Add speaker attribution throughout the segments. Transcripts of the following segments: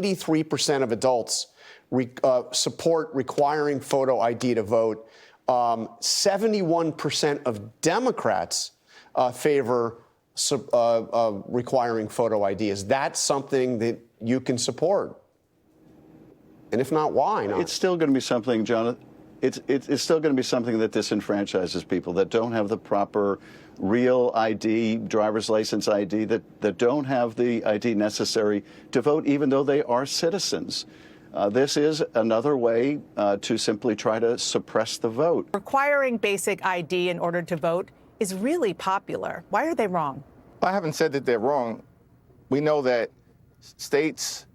Speaker 1: 83% of adults support requiring photo ID to vote. 71% of Democrats favor requiring photo ID. Is that something that you can support? And if not, why not?
Speaker 2: It's still going to be something, Jonathan. It's still going to be something that disenfranchises people that don't have the proper real ID, driver's license ID, that don't have the ID necessary to vote, even though they are citizens. This is another way to simply try to suppress the vote.
Speaker 3: Requiring basic ID in order to vote is really popular. Why are they wrong?
Speaker 4: I haven't said that they're wrong. We know that states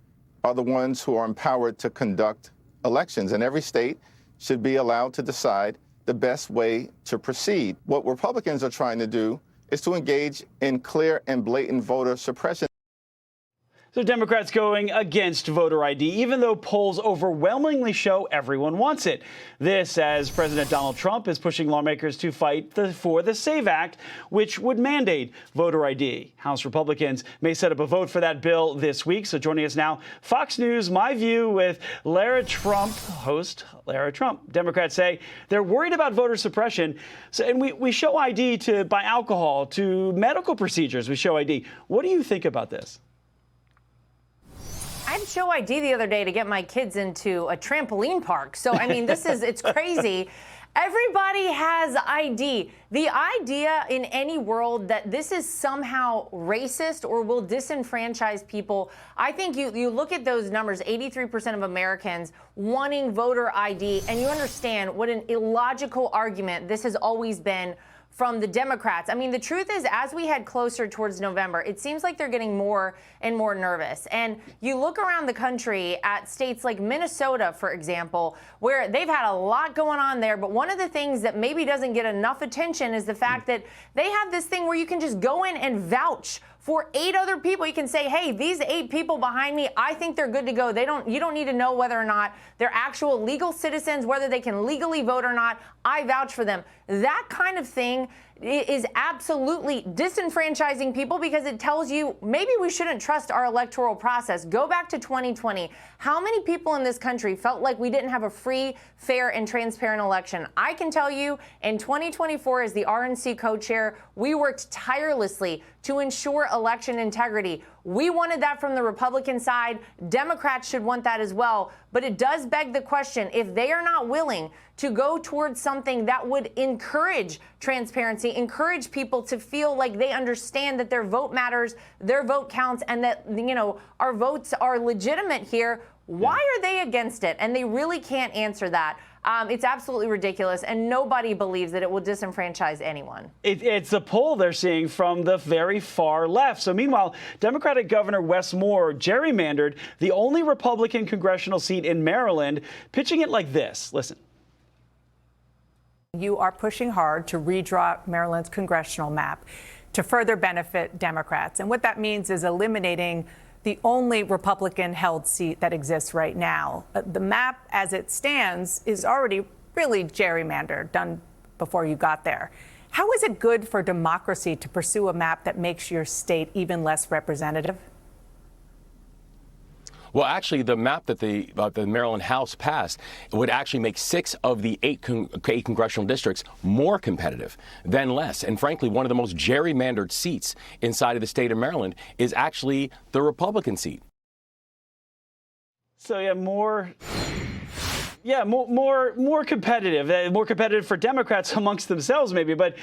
Speaker 4: are the ones who are empowered to conduct elections, and every state should be allowed to decide the best way to proceed. What Republicans are trying to do is to engage in clear and blatant voter suppression.
Speaker 5: So Democrats going against voter ID, even though polls overwhelmingly show everyone wants it. This as President Donald Trump is pushing lawmakers to fight for the SAVE Act, which would mandate voter ID. House Republicans may set up a vote for that bill this week. So joining us now, Fox News, My View with Lara Trump, host Lara Trump. Democrats say they're worried about voter suppression. So, and we show ID to buy alcohol, to medical procedures, we show ID. What do you think about this?
Speaker 6: I had to show ID the other day to get my kids into a trampoline park. So, I mean, it's crazy. Everybody has ID. The idea in any world that this is somehow racist or will disenfranchise people, I think you look at those numbers, 83% of Americans wanting voter ID, and you understand what an illogical argument this has always been from the Democrats. I mean, the truth is, as we head closer towards November, it seems like they're getting more and more nervous. And you look around the country at states like Minnesota, for example, where they've had a lot going on there. But one of the things that maybe doesn't get enough attention is the fact that they have this thing where you can just go in and vouch for 8 other people. You can say, hey, these 8 people behind me, I think they're good to go. You don't need to know whether or not they're actual legal citizens, whether they can legally vote or not. I vouch for them. That kind of thing is absolutely disenfranchising people because it tells you maybe we shouldn't trust our electoral process. Go back to 2020. How many people in this country felt like we didn't have a free, fair, and transparent election? I can tell you in 2024 as the RNC co-chair, we worked tirelessly to ensure election integrity. We wanted that from the Republican side. Democrats should want that as well. But it does beg the question, if they are not willing to go towards something that would encourage transparency, encourage people to feel like they understand that their vote matters, their vote counts, and that, our votes are legitimate here, why are they against it? And they really can't answer that. It's absolutely ridiculous, and nobody believes that it will disenfranchise anyone.
Speaker 5: It's a poll they're seeing from the very far left. So meanwhile, Democratic Governor Wes Moore gerrymandered the only Republican congressional seat in Maryland, pitching it like this. Listen.
Speaker 3: You are pushing hard to redraw Maryland's congressional map to further benefit Democrats. And what that means is eliminating the only Republican-held seat that exists right now. The map, as it stands, is already really gerrymandered, done before you got there. How is it good for democracy to pursue a map that makes your state even less representative?
Speaker 7: Well, actually, the map that the Maryland House passed would actually make 6 of the 8 congressional districts more competitive than less. And frankly, one of the most gerrymandered seats inside of the state of Maryland is actually the Republican seat.
Speaker 5: So more competitive for Democrats amongst themselves, maybe. But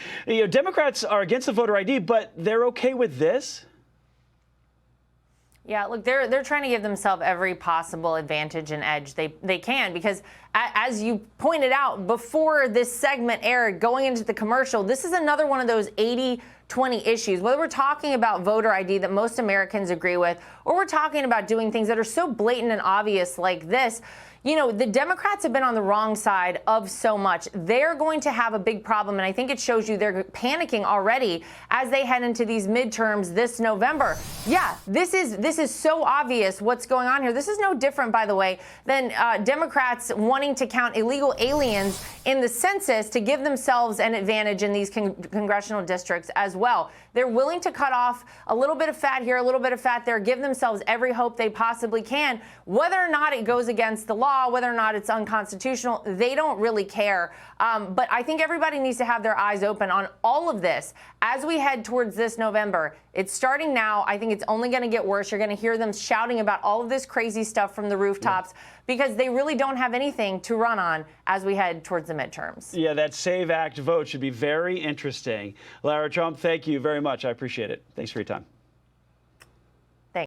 Speaker 5: Democrats are against the voter ID, but they're okay with this.
Speaker 6: Yeah, look, they're trying to give themselves every possible advantage and edge they can, because as you pointed out before this segment aired, going into the commercial, this is another one of those 80-20 issues, whether we're talking about voter ID that most Americans agree with, or we're talking about doing things that are so blatant and obvious like this. The Democrats have been on the wrong side of so much. They're going to have a big problem, and I think it shows you they're panicking already as they head into these midterms this November. Yeah, this is so obvious what's going on here. This is no different, by the way, than Democrats wanting to count illegal aliens in the census to give themselves an advantage in these congressional districts as well. well. They're willing to cut off a little bit of fat here, a little bit of fat there, give themselves every hope they possibly can. Whether or not it goes against the law, whether or not it's unconstitutional, they don't really care. But I think everybody needs to have their eyes open on all of this as we head towards this November. It's starting now. I think it's only going to get worse. You're going to hear them shouting about all of this crazy stuff from the rooftops because they really don't have anything to run on as we head towards the midterms.
Speaker 5: Yeah, that SAVE Act vote should be very interesting. Lara Trump, thank you very much. I appreciate it. Thanks for your time.